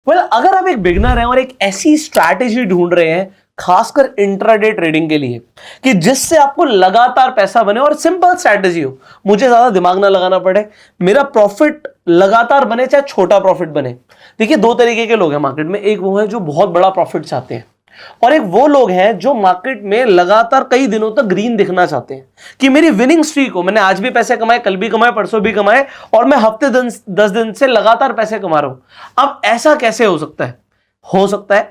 अगर आप एक बिगनर हैं और एक ऐसी स्ट्रैटेजी ढूंढ रहे हैं खासकर इंट्राडे ट्रेडिंग के लिए कि जिससे आपको लगातार पैसा बने और सिंपल स्ट्रैटेजी हो, मुझे ज्यादा दिमाग ना लगाना पड़े, मेरा प्रॉफिट लगातार बने चाहे छोटा प्रॉफिट बने। देखिए, दो तरीके के लोग हैं मार्केट में। एक वो है जो बहुत बड़ा प्रॉफिट चाहते हैं और एक वो लोग हैं जो मार्केट में लगातार कई दिनों तक ग्रीन दिखना चाहते हैं कि मेरी विनिंग स्ट्रीक हो, मैंने आज भी पैसे कमाए, कल भी कमाए, परसों भी कमाए और मैं हफ्ते 10 दिन से लगातार पैसे कमा रहा हूं। अब ऐसा कैसे हो सकता है?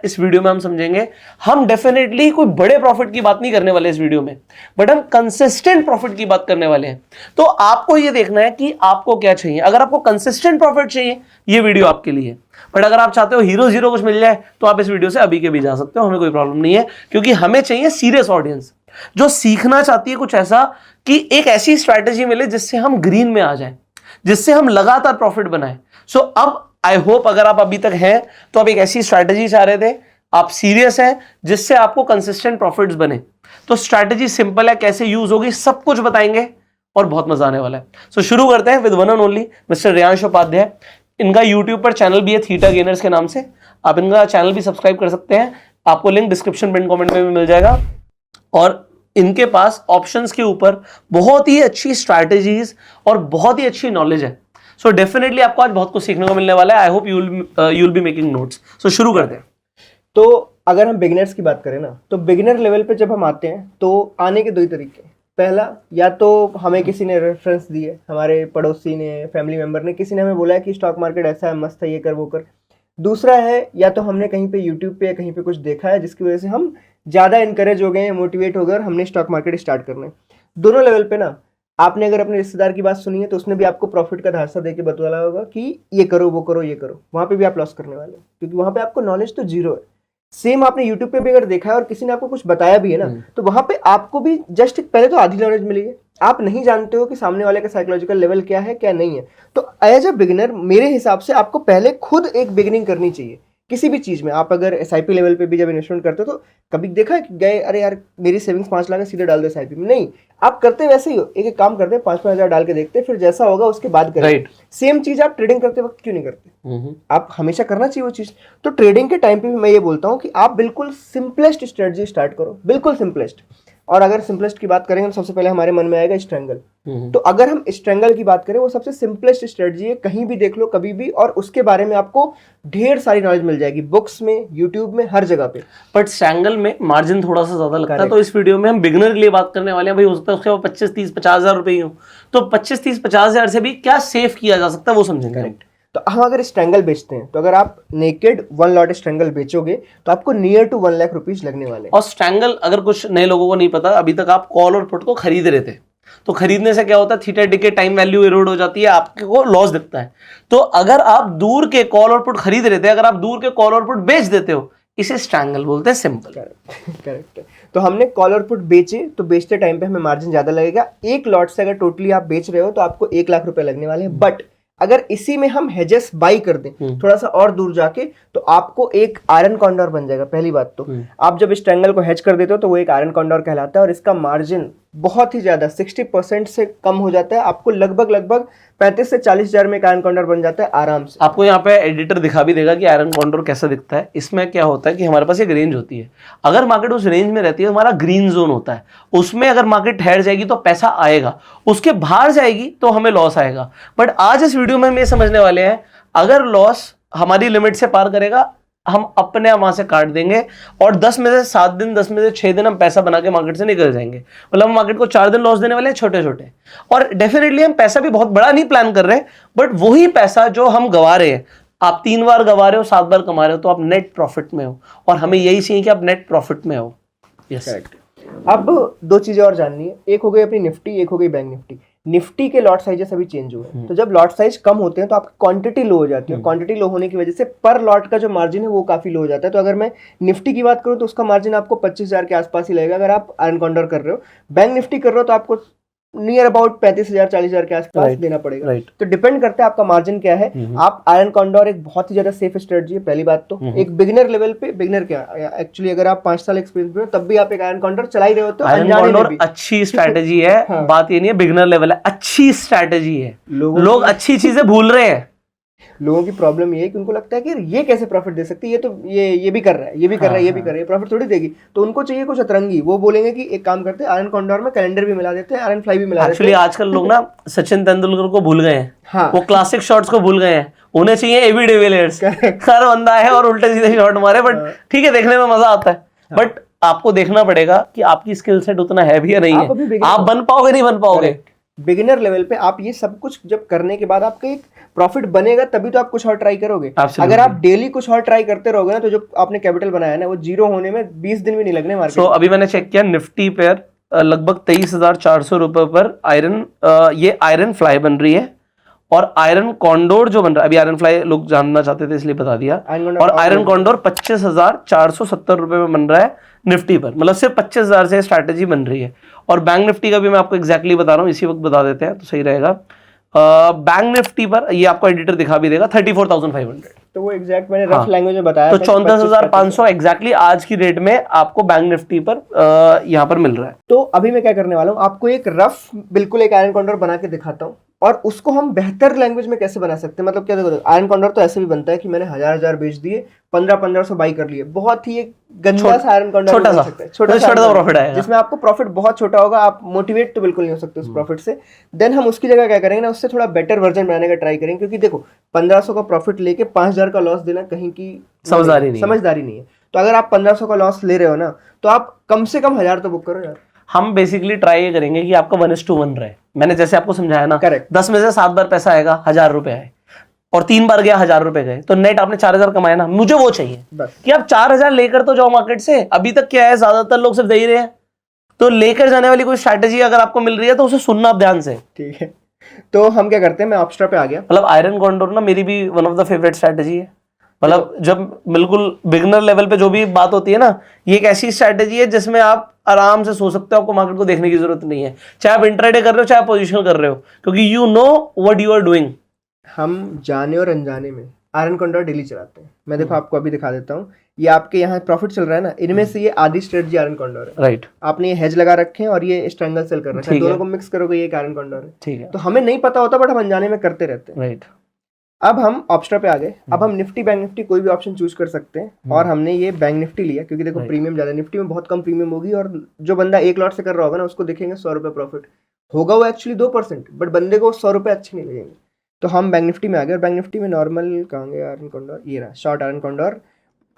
इस वीडियो में हम समझेंगे। हम डेफिनेटली कोई बड़े प्रॉफिट की बात नहीं करने वाले इस वीडियो में, बट हम कंसिस्टेंट प्रॉफिट की बात करने वाले हैं। तो आपको यह देखना है कि आपको क्या चाहिए। अगर आपको कंसिस्टेंट प्रॉफिट चाहिए, यह वीडियो आपके लिए। बट अगर आप चाहते हो हीरो जीरो कुछ मिल जाए, तो आप इस वीडियो से अभी के भी जा सकते हो, हमें कोई प्रॉब्लम नहीं है, क्योंकि हमें चाहिए सीरियस ऑडियंस जो सीखना चाहती है कुछ ऐसा कि एक ऐसी स्ट्रैटेजी मिले जिससे हम ग्रीन में आ जाएं, जिससे हम लगातार प्रॉफिट बनाएं। सो अब आई होप अगर आप अभी तक हैं तो आप एक ऐसी स्ट्रैटेजी चाह रहे थे, आप सीरियस हैं जिससे आपको कंसिस्टेंट प्रॉफिट्स बने। तो स्ट्रैटेजी सिंपल है, कैसे यूज होगी सब कुछ बताएंगे और बहुत मजा आने वाला है। सो शुरू करते हैं with one and only mister Reyansh Upadhyay. इनका यूट्यूब पर चैनल भी है थीटा गेनर्स के नाम से, आप इनका चैनल भी सब्सक्राइब कर सकते हैं, आपको लिंक डिस्क्रिप्शन पिन कमेंट में भी मिल जाएगा। और इनके पास ऑप्शंस के ऊपर बहुत ही अच्छी स्ट्रैटेजीज और बहुत ही अच्छी नॉलेज है। सो डेफिनेटली आपको आज बहुत कुछ सीखने को मिलने वाला है। I hope you will be making notes. So शुरू करते हैं। तो अगर हम बिगिनर्स की बात करें ना, तो बिगिनर लेवल पे जब हम आते हैं तो आने के दो ही तरीके। पहला, या तो हमें किसी ने रेफरेंस दिए, हमारे पड़ोसी ने, फैमिली मेंबर ने, किसी ने हमें बोला है कि स्टॉक मार्केट ऐसा है, मस्त है, ये कर वो कर। दूसरा है, या तो हमने कहीं पे यूट्यूब पे या कहीं पे कुछ देखा है जिसकी वजह से हम ज़्यादा इंकरेज हो गए, मोटिवेट हो गए और हमने स्टॉक मार्केट स्टार्ट करना है। दोनों लेवल पे ना, आपने अगर अपने रिश्तेदार की बात सुनी है तो उसने भी आपको प्रॉफिट का धारसा देके बतला होगा कि ये करो, वो करो, ये करो। वहाँ पे भी आप लॉस करने वाले हो, क्योंकि वहाँ पे आपको नॉलेज तो जीरो है। सेम आपने यूट्यूब पे भी अगर देखा है और किसी ने आपको कुछ बताया भी है ना, तो वहाँ पे आपको भी जस्ट पहले तो आधी नॉलेज मिली है। आप नहीं जानते हो कि सामने वाले का साइकोलॉजिकल लेवल क्या है, क्या नहीं है। तो एज अ बिगिनर मेरे हिसाब से आपको पहले खुद एक बिगिनिंग करनी चाहिए किसी भी चीज़ में। आप अगर SIP लेवल पे भी जब इन्वेस्टमेंट करते हो तो कभी देखा है कि गए, अरे यार मेरी सेविंग्स 5 लाख है, सीधे डाल दो SIP में? नहीं, आप करते वैसे ही हो, एक काम करते हैं, 5-5 हज़ार डाल के देखते हैं, फिर जैसा होगा उसके बाद करें। सेम चीज़ आप ट्रेडिंग करते वक्त क्यों नहीं करते? आप हमेशा करना चाहिए वो चीज़। तो ट्रेडिंग के टाइम पे भी मैं ये बोलता हूँ कि आप बिल्कुल सिंपलेस्ट स्ट्रेटजी स्टार्ट करो, बिल्कुल सिंपलेस्ट। और अगर सिंपलेस्ट की बात करेंगे तो सबसे पहले हमारे मन में आएगा स्ट्रैंगल। तो अगर हम स्ट्रैंगल की बात करें, वो सबसे सिंपलेस्ट स्ट्रेटजी है, कहीं भी देख लो कभी भी, और उसके बारे में आपको ढेर सारी नॉलेज मिल जाएगी, बुक्स में, यूट्यूब में, हर जगह पे। बट स्ट्रैंगल में मार्जिन थोड़ा सा ज्यादा लगता है, तो इस वीडियो में हम बिगिनर के लिए बात करने वाले हैं। भाई हो सकता है उसके 25, 30, 50 हजार रुपए ही हो, तो 25, 30, 50 हजार से भी क्या सेव किया जा सकता है वो समझेंगे। तो हम अगर स्ट्रैंगल बेचते हैं, तो अगर आप नेकेड 1 लॉट स्ट्रैंगल बेचोगे तो आपको नियर टू 1 लाख रुपीज लगने वाले हैं। और स्ट्रैंगल, अगर कुछ नए लोगों को नहीं पता, अभी तक आप कॉल और पुट को खरीद रहे थे, तो खरीदने से क्या होता है, थीटा डी के टाइम वैल्यू इरोड हो जाती है, आपको लॉस दिखता है। तो अगर आप दूर के कॉल और पुट खरीद रहे थे, अगर आप दूर के कॉल और पुट बेच देते हो, इसे स्ट्रैंगल बोलते हैं। सिंपल। करेक्ट है। तो हमने कॉल और पुट बेचे, तो बेचते टाइम पे हमें मार्जिन ज्यादा लगेगा। एक लॉट से अगर टोटली आप बेच रहे हो तो आपको 1 लाख रुपए लगने वाले हैं। बट अगर इसी में हम हेजेस बाई कर दें थोड़ा सा और दूर जाके, तो आपको एक आयरन कॉन्डोर बन जाएगा। पहली बात तो आप जब स्ट्रैंगल को हेज कर देते हो तो वो एक आयरन कॉन्डोर कहलाता है, और इसका मार्जिन बहुत ही ज्यादा 60% से कम हो जाता है। आपको लगभग 35 से 40 हजार में एक आयरन कॉन्डोर बन जाता है आराम से। आपको यहाँ पे एडिटर दिखा भी देगा कि आयरन कॉन्डोर कैसा दिखता है। इसमें क्या होता है कि हमारे पास एक रेंज होती है, अगर मार्केट उस रेंज में रहती है तो हमारा ग्रीन जोन होता है, उसमें अगर मार्केट ठहर जाएगी तो पैसा आएगा, उसके बाहर जाएगी तो हमें लॉस आएगा। बट आज इस वीडियो में हम ये समझने वाले हैं, अगर लॉस हमारी लिमिट से पार करेगा, हम अपने आप वहां से काट देंगे और 10 में से 7 दिन, 10 में से 6 दिन हम पैसा बना के मार्केट से निकल जाएंगे। मतलब हम मार्केट को 4 दिन लॉस देने वाले हैं, छोटे छोटे। और डेफिनेटली हम पैसा भी बहुत बड़ा नहीं प्लान कर रहे हैं, बट वही पैसा जो हम गवा रहे हैं, आप 3 बार गवा रहे हो, 7 बार कमा रहे हो, तो आप नेट प्रॉफिट में हो, और हमें यही चाहिए कि आप नेट प्रॉफिट में हो। Yes, correct. अब 2 चीजें और जाननी है, एक हो गई अपनी निफ्टी, एक हो गई बैंक निफ्टी। निफ्टी के लॉट साइजेस अभी चेंज हुए, तो जब लॉट साइज कम होते हैं तो आपकी क्वांटिटी लो हो जाती है। क्वांटिटी लो होने की वजह से पर लॉट का जो मार्जिन है वो काफी लो हो जाता है। तो अगर मैं निफ्टी की बात करूं तो उसका मार्जिन आपको 25 हजार के आसपास ही लगेगा अगर आप आयरन कॉन्डोर कर रहे हो। बैंक निफ्टी कर रहे हो तो आपको नियर अबाउट 35 हजार, 40 हजार के आसपास देना पड़ेगा। तो डिपेंड करता है आपका मार्जिन क्या है। आप आयरन कॉन्डोर एक बहुत ही ज्यादा सेफ स्ट्रेटजी है, पहली बात तो। एक बिगिनर लेवल पे, बिगिनर क्या एक्चुअली अगर आप 5 साल एक्सपीरियंस में हो तब भी आप एक आयरन कॉन्डोर चला ही रहे होते हो। आयरन कॉन्डोर अच्छी स्ट्रैटेजी है। हाँ। बात ये नहीं है बिगिनर लेवल है, अच्छी स्ट्रैटेजी है। लोग अच्छी चीजें भूल रहे हैं, लोगों की प्रॉब्लम ये है कि उनको लगता है कि ये कैसे प्रॉफिट दे सकती है, ये तो ये भी कर रहा है, ये भी कर रहा है, ये भी कर रहा है, प्रॉफिट थोड़ी देगी। तो उनको चाहिए कुछ अतरंगी। वो बोलेंगे कि एक काम करते हैं, आयरन कॉन्डोर में कैलेंडर भी मिला देते हैं, आयरन फ्लाई भी मिला देते एक्चुअली हैं। आजकल लोग ना सचिन तेंदुलकर को भूल गए हैं, हाँ। वो क्लासिक शॉट्स को भूल गए हैं, उन्हें चाहिए एबी डिविलियर्स। हर बंदा है और उल्टे सीधे शॉट मारे, बट ठीक है, देखने में मजा आता है। बट आपको देखना पड़ेगा कि आपकी स्किल सेट उतना है भी या नहीं आप अभी है, beginner आप बन पाओगे नहीं बन पाओगे। बिगिनर लेवल पे आप ये सब कुछ जब करने के बाद आपका एक प्रॉफिट बनेगा, तभी तो आप कुछ और ट्राई करोगे। Absolutely. अगर आप डेली कुछ और ट्राई करते रहोगे ना, तो जो आपने कैपिटल बनाया ना, वो जीरो होने में 20 दिन भी नहीं लगने मार्केट। सो अभी मैंने चेक किया, निफ्टी पेयर लगभग 23,400 रुपए पर आयरन, ये आयरन फ्लाई बन रही है, और आयरन कॉन्डोर जो बन रहा है, अभी आयरन फ्लाई लोग जानना चाहते थे इसलिए बता दिया, और आयरन कॉन्डोर 25,470 रुपए में बन रहा है निफ्टी पर, मतलब सिर्फ 25,000 से स्ट्रैटेजी बन रही है। और बैंक निफ्टी का भी मैं आपको एग्जैक्टली बता रहा हूँ, इसी वक्त बता देते हैं तो सही रहेगा। बैंक निफ्टी पर ये आपको एडिटर दिखा भी देगा 34,500, तो वो एग्जैक्ट मैंने रफ लैंग्वेज में बताया तो 34,500 एग्जैक्टली आज की रेट में आपको बैंक निफ्टी पर यहाँ पर मिल रहा है। तो अभी मैं क्या करने वाला हूँ, आपको एक रफ बिल्कुल एक आयरन कॉन्डोर बना के दिखाता हूँ, और उसको हम बेहतर लैंग्वेज में कैसे बना सकते हैं। मतलब क्या, देखो आयरन कॉन्डोर तो ऐसे भी बनता है कि मैंने 1000 बेच दिए, 1500 बाई कर लिए, बहुत ही एक गंदा सा आयरन कॉन्डोर छोटा सा प्रॉफिट आएगा, जिसमें आपको प्रॉफिट बहुत छोटा होगा, आप मोटिवेट तो बिल्कुल नहीं हो सकते उस प्रॉफिट से। देन हम उसकी जगह क्या करेंगे ना, उससे थोड़ा बेटर वर्जन बनाने का ट्राई करेंगे, क्योंकि देखो 1500 का प्रॉफिट लेके 5000 का लॉस देना कहीं की समझदारी नहीं है। तो अगर आप 1500 का लॉस ले रहे हो ना, तो आप कम से कम 1000 तो बुक करो यार। हम बेसिकली ट्राई ये करेंगे कि आपका 1:1 रहे। मैंने जैसे आपको समझाया ना, करेक्ट, 10 में से 7 बार पैसा आएगा, 1000 रुपए आए, और 3 बार गया 1000 रुपए गए, तो नेट आपने 4000 कमाया ना। मुझे वो चाहिए बस कि आप 4000 लेकर तो जाओ मार्केट से। अभी तक क्या है, ज्यादातर लोग सिर्फ दे ही रहे हैं। तो लेकर जाने वाली कोई स्ट्रैटेजी अगर आपको मिल रही है तो उसे सुनना आप ध्यान से। ठीक है, तो हम क्या करते हैं, मैं ऑप्स्ट्रा पे आ गया। मतलब आयरन कॉन्डोर ना मेरी भी one of the favourite strategy है। मतलब जब बिल्कुल बिगनर लेवल पे जो भी बात होती है ना, ये एक ऐसी स्ट्रैटेजी है जिसमें आप आराम से सो सकते हो, आपको मार्केट को देखने की जरूरत नहीं है, चाहे आप इंट्राडे कर रहे हो चाहे पोजीशन कर रहे हो, क्योंकि you know what you are doing. हम जाने और अनजाने में आयरन कॉन्डोर डेली चलाते हैं। मैं देखो आपको अभी दिखा देता हूँ, ये आपके यहाँ प्रॉफिट चल रहा है ना, इनमें से ये आधी स्ट्रेटजी आयरन कॉन्डोर है। राइट, आपने ये हेज लगा रखे हैं और ये स्ट्रैंगल सेल कर रखा है, दोनों को मिक्स करोगे ये आयरन कॉन्डोर है। ठीक है, तो हमें नहीं पता होता, बट हम अनजाने में करते रहते हैं। राइट। अब हम ऑप्स्ट्रा पे आ गए। अब हम निफ्टी बैंक निफ्टी कोई भी ऑप्शन चूज कर सकते हैं, और हमने ये बैंक निफ्टी लिया क्योंकि देखो प्रीमियम ज्यादा, निफ्टी में बहुत कम प्रीमियम होगी, और जो बंदा एक लॉट से कर रहा होगा ना, उसको देखेंगे 100 रुपये प्रॉफिट होगा, वो एक्चुअली 2%, बट बंदे को 100 रुपये अच्छे नहीं लगेंगे। तो हम बैंक निफ्टी में आ गए, और बैंक निफ्टी में नॉर्मल कहेंगे आयरन कॉन्डोर, ये रहा शॉर्ट आयरन कॉन्डोर,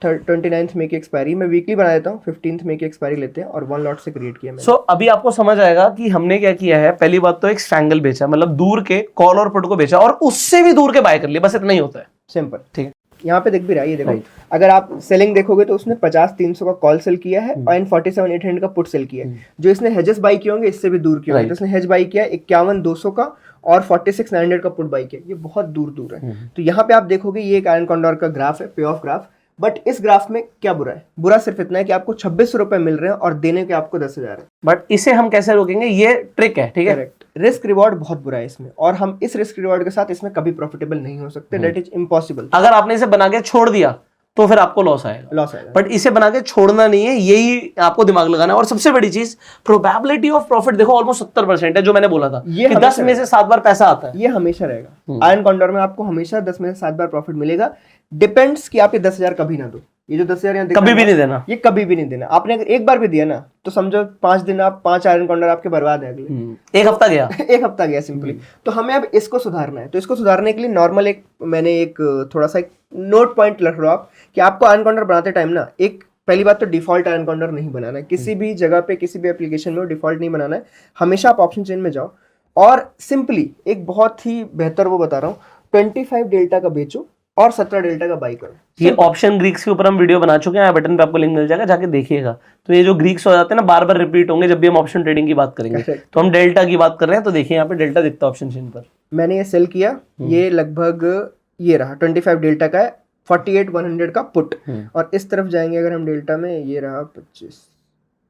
29 मई की एक्सपायरी। मैं वीकली बना देता हूँ, 15 मई की एक्सपायरी लेते हैं, और 1 लॉट से क्रिएट किया मैंने। सो अभी आपको समझ आएगा कि हमने क्या किया है। पहली बात तो एक स्ट्रैंगल बेचा, मतलब दूर के कॉल और पुट को बेचा, और उससे भी दूर के बाय कर लिए, बस इतना ही होता है। सिंपल, ठीक है। यहाँ पे दिख भी रहा है, ये देखो अगर आप सेलिंग देखोगे तो उसने 50-300 का कॉल सेल किया है, और 47-800 का पुट सेल किया है। जो इसने हेजेस बाई किए होंगे इससे भी दूर किए होंगे, तो इसने हेज बाई किया 51-200 का, और 46-900 का पुट बाई किया, ये बहुत दूर दूर है। तो यहाँ पे आप देखोगे ये एक आयरन कॉन्डोर का ग्राफ है, पे ऑफ ग्राफ। बट इस ग्राफ में क्या बुरा है? बुरा सिर्फ इतना है कि आपको 26 रुपए मिल रहे हैं और देने के आपको 10,000 है। बट इसे हम कैसे रोकेंगे, ये ट्रिक है। ठीक है, करेक्ट। रिस्क रिवॉर्ड बहुत बुरा है इसमें, और हम इस रिस्क रिवॉर्ड के साथ इसमें कभी प्रॉफिटेबल नहीं हो सकते। That is impossible. अगर आपने इसे बना के छोड़ दिया तो फिर आपको लॉस आएगा। बट इसे बना के छोड़ना नहीं है, यही आपको दिमाग लगाना है। और सबसे बड़ी चीज, प्रोबेबिलिटी ऑफ प्रॉफिट देखो ऑलमोस्ट 70% है, जो मैंने बोला था कि 10 में से 7 बार पैसा आता है। ये हमेशा रहेगा। आयरन कॉन्डोर में आपको हमेशा 10 में से 7 बार प्रॉफिट मिलेगा। डिपेंड्स कि आप ये 10,000 कभी ना दो। ये जो 10,000 यहाँ कभी भी नहीं देना, ये कभी भी नहीं देना। आपने अगर एक बार भी दिया ना, तो समझो 5 दिन आप 5 आयरन कॉन्डोर आपके बर्बाद है अगले। एक हफ्ता गया। एक हफ्ता गया सिंपली। तो हमें अब इसको सुधारना है। तो इसको सुधारने के लिए नॉर्मल मैंने एक थोड़ा सा एक नोट पॉइंट रख लो आप, कि आपको आयरन कॉन्डोर बनाते टाइम ना, एक पहली बात तो डिफॉल्ट आयरन कॉन्डोर नहीं बनाना है। किसी भी जगह पे, किसी भी एप्लीकेशन में डिफॉल्ट नहीं बनाना है। हमेशा आप ऑप्शन चेन में जाओ, और सिंपली एक बहुत ही बेहतर वो बता रहा हूँ, 25 डेल्टा का बेचो और 17 डेल्टा का बाई करो। ये ऑप्शन ग्रीक्स के ऊपर हम वीडियो बना चुके हैं, बटन पे आपको लिंक मिल जाएगा, जाके देखिएगा। तो ये जो ग्रीक्स हो जाते हैं ना, बार बार रिपीट होंगे जब भी हम ऑप्शन ट्रेडिंग की बात करेंगे। तो हम डेल्टा की बात कर रहे हैं, तो देखिए यहाँ पे डेल्टा दिखता है ऑप्शन चेन पर। मैंने ये सेल किया, ये लगभग ये रहा 25 डेल्टा का है, 48-100 का पुट। और इस तरफ जाएंगे अगर हम डेल्टा में, ये रहा 25,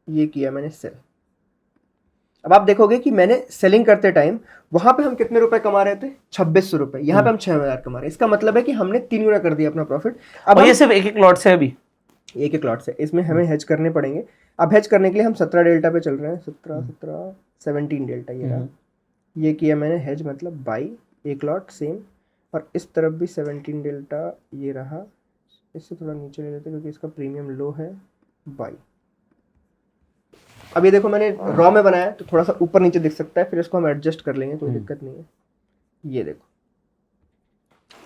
ये किया मैंने सेल। अब आप देखोगे कि मैंने सेलिंग करते टाइम वहां पे हम कितने रुपए कमा रहे थे, 2600 रुपए। यहाँ पे हम 6,000 कमा रहे हैं। इसका मतलब है कि हमने 3 गुना कर दिया अपना प्रॉफिट। अब ये सिर्फ एक लॉट से, अभी एक लॉट से, इसमें हमें हेज करने पड़ेंगे। अब हेज करने के लिए हम 17 डेल्टा पे चल रहे हैं, 17 डेल्टा ये रहा। ये किया मैंने हेज, मतलब बाई एक लॉट सेम, और इस तरफ भी 17 डेल्टा ये रहा, इससे थोड़ा नीचे ले लेते हैं क्योंकि इसका प्रीमियम लो है, बाई। अब ये देखो मैंने रॉ में बनाया तो थोड़ा सा ऊपर नीचे दिख सकता है, फिर इसको हम एडजस्ट कर लेंगे, कोई दिक्कत नहीं है। ये देखो,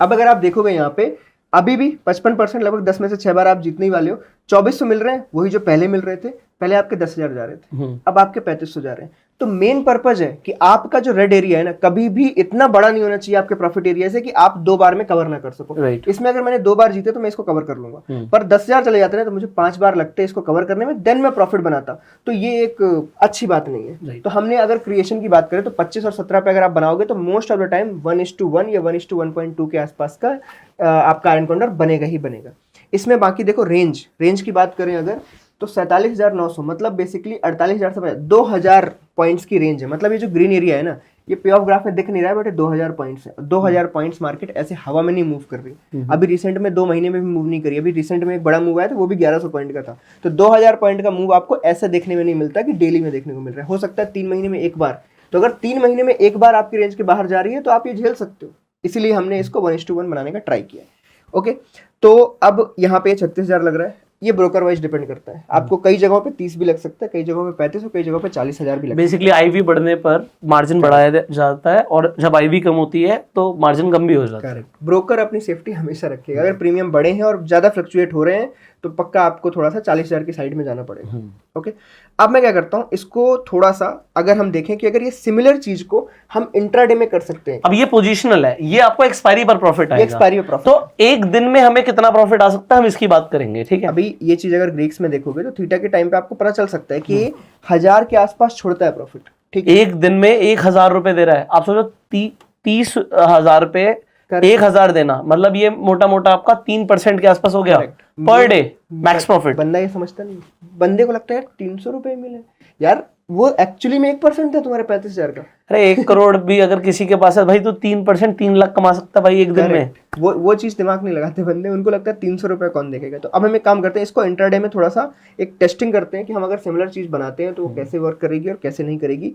अब अगर आप देखोगे यहाँ पे अभी भी 55% लगभग 10 में से 6 बार आप जीतने ही वाले हो। 2400 मिल रहे हैं, वही जो पहले मिल रहे थे, पहले आपके 10,000 जा रहे थे, अब आपके 3500 जा रहे हैं। तो मेन पर्पज है कि आपका जो रेड एरिया है ना, कभी भी इतना बड़ा नहीं होना चाहिए आपके प्रॉफिट एरिया से कि आप 2 बार में कवर ना कर सको। इसमें अगर मैंने 2 बार जीते तो मैं इसको कवर कर लूंगा, पर 10,000 चले जाते ना तो मुझे 5 बार लगते इसको कवर करने में, देन मैं प्रॉफिट बनाता। तो ये एक अच्छी बात नहीं है। तो हमने अगर क्रिएशन की बात करें तो 25 और 17 पे अगर आप बनाओगे तो मोस्ट ऑफ द टाइम 1:1 या 1:1.2 के आसपास का आपका आयरन कॉन्डोर बनेगा ही बनेगा। इसमें बाकी देखो रेंज की बात करें अगर तो 47,900 मतलब बेसिकली 48,000 से 2,000 पॉइंट्स की रेंज है। मतलब ये जो ग्रीन एरिया है ना, ये पे ऑफ ग्राफ में दिख नहीं रहा है बट 2,000 पॉइंट्स है। 2,000 पॉइंट्स मार्केट ऐसे हवा में नहीं मूव कर रही। अभी रिसेंट में 2 महीने में भी मूव नहीं करी। अभी रिसेंट में एक बड़ा मूव आया था, वो भी 1100 पॉइंट का था। तो 2,000 पॉइंट का मूव आपको ऐसा देखने में नहीं मिलता कि डेली में देखने को मिल रहा है। हो सकता है 3 महीने में एक बार। तो अगर 3 महीने में एक बार आपकी रेंज के बाहर जा रही है तो आप ये झेल सकते हो। इसीलिए हमने इसको 1:1 बनाने का ट्राई किया है। ओके, तो अब यहाँ पे 36,000 लग रहा है। ये ब्रोकर वाइज डिपेंड करता है, आपको कई जगहों पे 30 भी लग सकता है, कई जगहों पे 35 और कई जगहों पे 40,000 भी लगता है। बेसिकली आईवी बढ़ने पर मार्जिन बढ़ाया जाता है और जब आईवी कम होती है तो मार्जिन कम भी हो जाता है। करेक्ट। ब्रोकर अपनी सेफ्टी हमेशा रखेगा। अगर प्रीमियम बड़े हैं और ज्यादा फ्लक्चुएट हो रहे हैं तो पक्का आपको थोड़ा सा 40,000 की साइड में जाना पड़ेगा। ओके, अब मैं क्या करता हूँ, इसको थोड़ा सा अगर हम देखें कि अगर ये सिमिलर चीज को हम इंट्राडे में कर सकते हैं। अब ये पोजीशनल है, ये आपको एक्सपायरी पर प्रॉफिट आएगा। एक्सपायरी पर प्रॉफिट, तो एक दिन में हमें कितना प्रॉफिट आ सकता है हम इसकी बात करेंगे, ठीक है। अभी ये चीज अगर ग्रीक्स में देखोगे तो थीटा के टाइम पे आपको पता चल सकता है कि 1,000 के आसपास छोड़ता है प्रॉफिट, ठीक है। एक दिन में 1,000 रुपए दे रहा है, आप सोचो 30,000 पे 1,000 देना, मतलब ये मोटा मोटा आपका 3% के आसपास हो गया पर डे मैक्स प्रॉफिट। बंदा ये समझता नहीं, बंदे को लगता है 300 रुपए मिले यार, वो एक्चुअली में 1% है तुम्हारे 35,000 का। अरे 1 करोड़ भी अगर किसी के पास है भाई तो 3% 3 लाख कमा सकता है भाई एक दिन में। वो चीज दिमाग नहीं लगाते बंदे, उनको लगता है 300 रुपए कौन देखेगा। तो अब हम एक काम करते हैं, इसको इंट्राडे में थोड़ा सा एक टेस्टिंग करते हैं कि हम अगर सिमिलर चीज बनाते हैं तो वो कैसे वर्क करेगी और कैसे नहीं करेगी।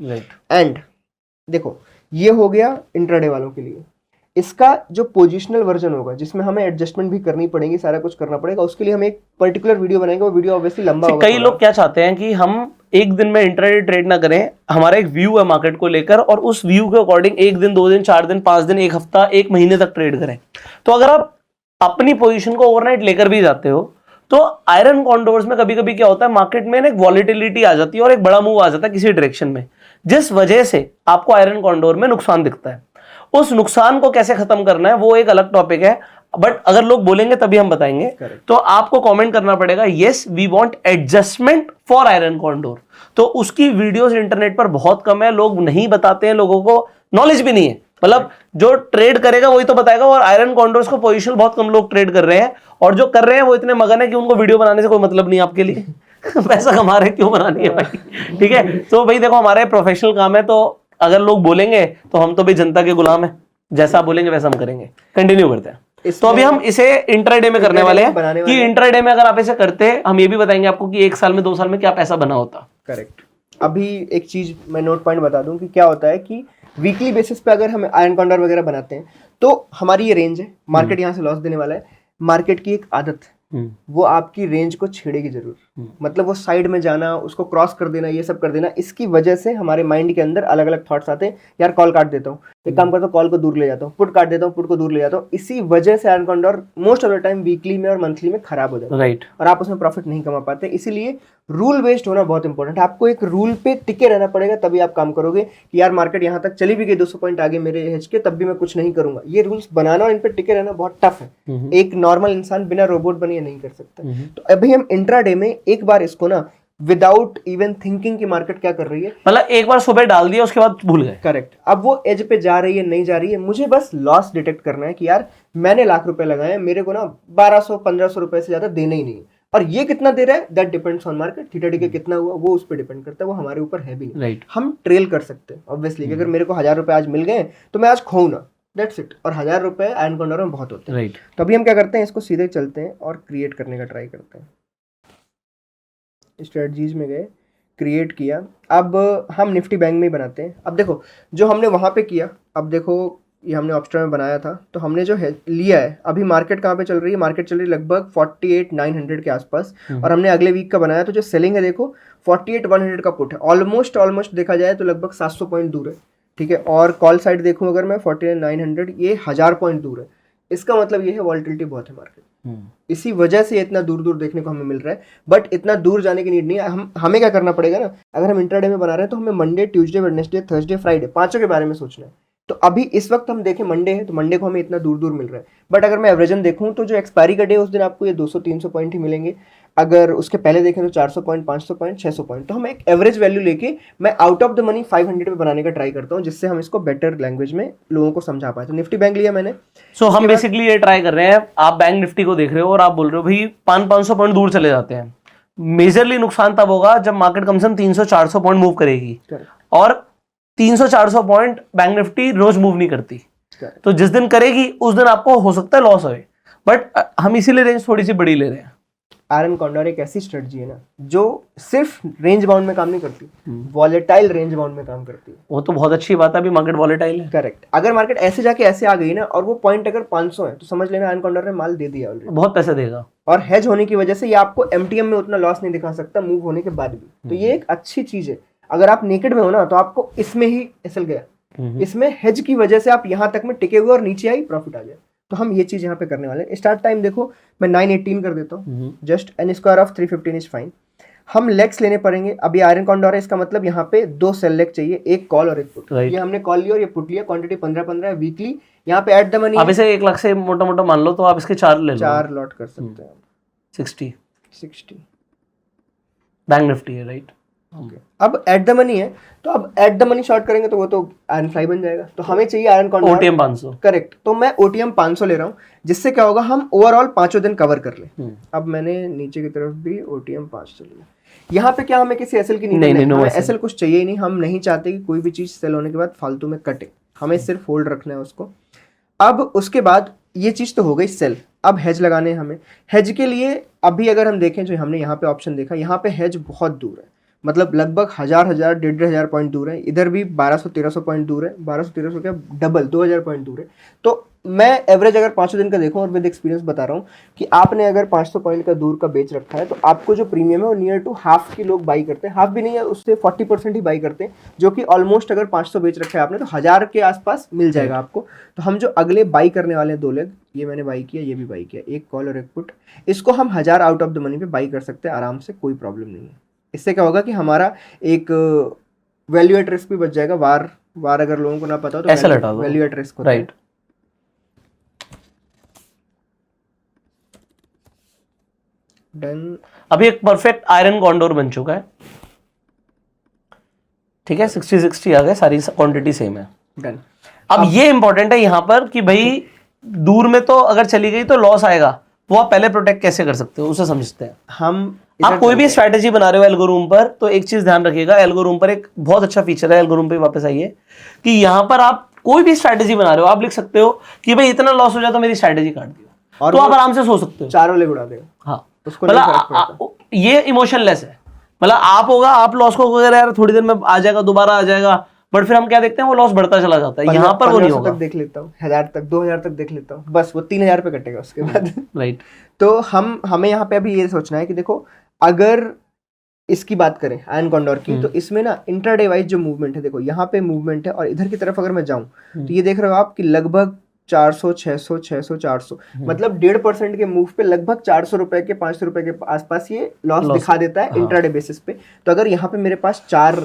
एंड देखो, ये हो गया इंट्राडे वालों के लिए। इसका जो पोजिशनल वर्जन होगा जिसमें हमें एडजस्टमेंट भी करनी पड़ेगी, सारा कुछ करना पड़ेगा, उसके लिए हम एक पर्टिकुलर वीडियो बनाएंगे। वो वीडियो ऑब्वियसली लंबा होगा। कई लोग क्या चाहते हैं कि हम एक दिन में इंट्राडे ट्रेड ना करें, हमारा एक व्यू है मार्केट को लेकर और उस व्यू के अकॉर्डिंग 1 दिन 2 दिन 4 दिन 5 दिन 1 हफ्ता 1 महीने तक ट्रेड करें। तो अगर आप अपनी पोजीशन को ओवरनाइट लेकर भी जाते हो तो आयरन कॉन्डोर्स में कभी कभी क्या होता है, मार्केट में एक वॉलिटिलिटी आ जाती है और एक बड़ा मूव आ जाता है किसी डायरेक्शन में, जिस वजह से आपको आयरन कॉन्डोर में नुकसान दिखता है। उस नुकसान को कैसे खत्म करना है वो एक अलग टॉपिक है, बट अगर लोग बोलेंगे तभी हम बताएंगे। तो आपको कमेंट करना पड़ेगा yes we want adjustment for iron condor. तो उसकी वीडियोस इंटरनेट पर बहुत कम है, लोग नहीं बताते हैं, लोगों को नॉलेज भी नहीं है। मतलब जो ट्रेड करेगा वही तो बताएगा, और आयरन कॉन्डोर्स को पोजीशन बहुत कम लोग ट्रेड कर रहे हैं, और जो कर रहे हैं वो इतने मगन है कि उनको वीडियो बनाने से कोई मतलब नहीं आपके लिए पैसा कमा रहे क्यों बनानी है भाई, ठीक है। तो भाई देखो हमारे प्रोफेशनल काम है, तो अगर लोग बोलेंगे तो हम तो भाई जनता के गुलाम है, जैसा बोलेंगे वैसा हम करेंगे। कंटिन्यू करते हैं। तो अभी हम इसे इंट्राडे में करने वाले हैं कि इंट्राडे में अगर आप इसे करते हैं, हम ये भी बताएंगे आपको कि 1 साल में 2 साल में क्या पैसा बना होता। करेक्ट। अभी एक चीज मैं नोट पॉइंट बता दूं कि क्या होता है कि वीकली बेसिस पे अगर हम आयरन कॉन्डोर वगैरह बनाते हैं तो हमारी ये रेंज है, मार्केट यहाँ से लॉस देने वाला है। मार्केट की एक आदत वो आपकी रेंज को छेड़ेगी जरूर, मतलब वो साइड में जाना, उसको क्रॉस कर देना, ये सब कर देना। इसकी वजह से हमारे माइंड के अंदर अलग अलग थॉट्स आते हैं, यार कॉल काट देता हूँ, एक काम करता हूँ कॉल को दूर ले जाता हूँ, पुट काट देता हूँ, पुट को दूर ले जाता हूँ। इसी वजह से iron condor most of the time weekly में और मंथली में खराब हो जाता है, राइट, और आप उसमें प्रॉफिट नहीं कमा पाते। इसीलिए रूल बेस्ड होना बहुत इंपॉर्टेंट है। आपको एक रूल पे टिके रहना पड़ेगा, तभी आप काम करोगे कि यार मार्केट यहाँ तक चली भी गई 200 पॉइंट आगे मेरे हेज के, तब भी मैं कुछ नहीं करूंगा। ये रूल्स बनाना और इन पे टिके रहना बहुत टफ है। एक नॉर्मल इंसान बिना रोबोट बने नहीं कर सकता। तो अभी हम इंट्राडे में एक बार इसको ना विदाउट इवन थिंकिंग की मार्केट क्या कर रही है, मतलब एक बार सुबह डाल दिया उसके बाद भूल गए। करेक्ट। अब वो एज पे जा रही है नहीं जा रही है, मुझे बस लॉस डिटेक्ट करना है कि यार मैंने लाख रुपए लगाए, मेरे को ना 1200-1500 रुपए से ज्यादा देने ही नहीं है, और ये कितना दे रहा है that depends on market. Theta D कितना हुआ वो उस पर डिपेंड करता है, वो हमारे ऊपर है भी नहीं। राइट। हम ट्रेल कर सकते हैं ऑब्वियसली, अगर मेरे को 1000 रुपए आज मिल गए तो मैं आज खोऊं ना, दैट्स इट। और 1000 रुपए आयरन कॉन्डोर में बहुत होते हैं। राइट। तो अभी हम क्या करते हैं, इसको सीधे चलते हैं और क्रिएट करने का ट्राई करते हैं। स्ट्रेटजीज में गए, क्रिएट किया। अब हम निफ्टी बैंक में ही बनाते हैं। अब देखो जो हमने वहां पे किया, अब देखो ये हमने ऑप्शन में बनाया था, तो हमने जो है लिया है, अभी मार्केट कहाँ पे चल रही है, मार्केट चल रही है लगभग 48,900 के आसपास, और हमने अगले वीक का बनाया, तो जो सेलिंग है देखो 48,100 का पुट है, ऑलमोस्ट देखा जाए तो लगभग 700 पॉइंट दूर है, ठीक है। और कॉल साइड देखूँ अगर मैं 49,900, ये 1000 पॉइंट दूर है। इसका मतलब ये है वॉलेटिलिटी बहुत है मार्केट, इसी वजह से इतना दूर दूर देखने को हमें मिल रहा है। बट इतना दूर जाने की नीड नहीं है, हमें क्या करना पड़ेगा ना, अगर हम इंट्राडे में बना रहे हैं तो हमें Monday, Tuesday, Wednesday, Thursday, Friday, पांचों के बारे में सोचना है। तो अभी इस वक्त हम देखें मंडे है, तो मंडे को हमें इतना दूर दूर मिल रहा है। बट अगर मैं एवरेजन देखूं तो जो एक्सपायरी का डे है उस दिन आपको ये 200-300 पॉइंट ही मिलेंगे। अगर उसके पहले देखें तो 400 पॉइंट, 500 पॉइंट, 600 पॉइंट। तो हम एक एवरेज वैल्यू लेके मैं आउट ऑफ द मनी 500 पे बनाने का ट्राई करता हूँ, जिससे हम इसको बेटर लैंग्वेज में लोगों को समझा पाए। तो निफ्टी बैंक लिया मैंने। सो हम बेसिकली ये ट्राई कर रहे हैं, आप बैंक निफ्टी को देख रहे हो और आप बोल रहे हो भाई 500-500 पॉइंट दूर चले जाते हैं। मेजरली नुकसान तब होगा जब मार्केट कम से कम 300-400 पॉइंट मूव करेगी, और 300-400 पॉइंट बैंक निफ्टी रोज मूव नहीं करती। तो जिस दिन करेगी उस दिन आपको हो सकता है लॉस होए, बट हम इसीलिए रेंज थोड़ी सी बड़ी ले रहे हैं। आयरन कॉन्डोर एक ऐसी स्ट्रेटजी है ना जो सिर्फ रेंज बाउंड में काम नहीं करती, वॉलेटाइल रेंज बाउंड में काम करती है। वो तो बहुत अच्छी बात है, अभी मार्केट वॉलेटाइल है। करेक्ट। अगर मार्केट ऐसे जाके ऐसे आ गई ना, और वो पॉइंट अगर 500 है, तो समझ लेना आयरन कॉन्डोर ने माल दे दिया ऑलरेडी, बहुत पैसे देगा। और हेज होने की वजह से ये आपको एमटीएम में उतना लॉस नहीं दिखा सकता मूव होने के बाद भी। तो ये एक अच्छी चीज है। अगर आप नेकेड में हो ना, तो आपको इसमें ही एसएल गया, इसमें हेज की वजह से आप यहाँ तक में टिके हुए और नीचे आई प्रॉफिट आ जाए। तो हम ये चीज यहाँ पे करने वाले हैं। स्टार्ट टाइम देखो मैं 9:18 कर देता हूँ, just an square of 315 is fine. हम लेग्स लेने पड़ेंगे। अभी आयरन कॉन्डोर है, इसका मतलब यहाँ पे 2 सेल लेग चाहिए, एक कॉल और एक पुट। ये हमने कॉल लिया और ये पुट लिया, क्वांटिटी 15-15 है वीकली। यहाँ पे एट द मनी आप इसे 1 लाख से मोटा मोटा मान लो, तो आप इसके 4 ले लो, 4 लॉट कर सकते हैं। 60 बैंक निफ्टी है, राइट। अब एट द मनी है, तो अब एट द मनी शॉर्ट करेंगे तो वो तो आयरन फ्लाई बन जाएगा। तो हमें चाहिए आयरन कॉन्डोर ओटीएम 500। करेक्ट। तो मैं ओटीएम 500 ले रहा हूँ, जिससे क्या होगा, हम ओवरऑल 5 दिन कवर कर ले। अब मैंने नीचे की तरफ भी ओटीएम 500 लिया। यहाँ पे क्या हमें किसी एसएल की नहीं, हमें एसएल कुछ चाहिए ही नहीं। हम नहीं चाहते कि कोई भी चीज सेल होने के बाद फालतू में कटे, हमें सिर्फ होल्ड रखना है उसको। अब उसके बाद ये चीज तो हो गई सेल। अब हेज लगाने हैं हमें। हेज के लिए अभी अगर हम देखें, जो हमने यहाँ पे ऑप्शन देखा, यहाँ पे हेज बहुत दूर है, मतलब लगभग 1,000-1,500 पॉइंट दूर है। इधर भी 1200-1300 पॉइंट दूर है, 1200-1300 क्या डबल 2,000 पॉइंट दूर है। तो मैं एवरेज अगर 500 दिन का देखूं, और विद एक्सपीरियंस बता रहा हूं कि आपने अगर 500 पॉइंट का दूर का बेच रखा है, तो आपको जो प्रीमियम है वो नियर टू हाफ की लोग बाई करते हैं। हाफ भी नहीं है, उससे 40% ही बाई करते हैं, जो कि ऑलमोस्ट अगर 500 बेच रखा है आपने, तो 1000 के आसपास मिल जाएगा आपको। तो हम जो अगले बाई करने वाले हैं 2 लेग, ये मैंने बाई किया, ये भी बाई किया, एक कॉल और एक पुट, इसको हम 1000 आउट ऑफ द मनी पे बाई कर सकते हैं आराम से, कोई प्रॉब्लम नहीं है। इससे क्या होगा कि हमारा एक वैल्यू एट रिस्क भी बच जाएगा। वार अगर लोगों को ना पता हो तो value at risk, right. Done. अभी एक परफेक्ट आयरन कॉन्डोर बन चुका है, ठीक है। 60-60 आ गए, सारी क्वांटिटी सेम है। डन। अब ये इंपॉर्टेंट है यहाँ पर कि भाई दूर में तो अगर चली गई तो लॉस आएगा, वो आप पहले प्रोटेक्ट कैसे कर सकते हो उसे समझते हैं हम। आप कोई भी स्ट्रैटेजी बना रहे हो एल्गोरिथम पर, तो एक चीज ध्यान रखिएगा, एल्गोरिथम पर एक बहुत अच्छा फीचर है, एल्गोरिथम पे वापस आइए, कि यहाँ पर आप कोई भी स्ट्रैटेजी बना रहे हो, आप लिख सकते हो कि भाई इतना लॉस हो जाए तो मेरी स्ट्रैटेजी काट दियो, तो आप आराम से सोच सकते हो, चारों लेग उड़ा देगा। हाँ, मतलब ये इमोशनलेस है। मतलब आप होगा, आप लॉस को अगर यार थोड़ी देर में आ जाएगा, दोबारा आ जाएगा, बट फिर हम क्या देखते हैं, वो लॉस बढ़ता चला जाता है। यहाँ पर वो नहीं होगा। तक देख लेता हूँ, 1000 तक, 2000 तक देख लेता हूँ, बस वो 3000 पे कटेगा उसके बाद। राइट। तो हमें यहाँ पे अभी ये सोचना है कि देखो, अगर इसकी बात करें आयरन कॉन्डोर की, तो इसमें ना इंट्राडे वाइज जो मूवमेंट है, देखो यहाँ पे मूवमेंट है, और इधर की तरफ अगर मैं जाऊं तो ये देख रहे हो आप कि लगभग 400, 600, 600, 400, मतलब 1.5% के मूव पे लगभग 400 रुपए के, 500 रुपए के आसपास ये लॉस दिखा देता है इंट्राडे बेसिस पे। तो अगर यहाँ पे मेरे पास 4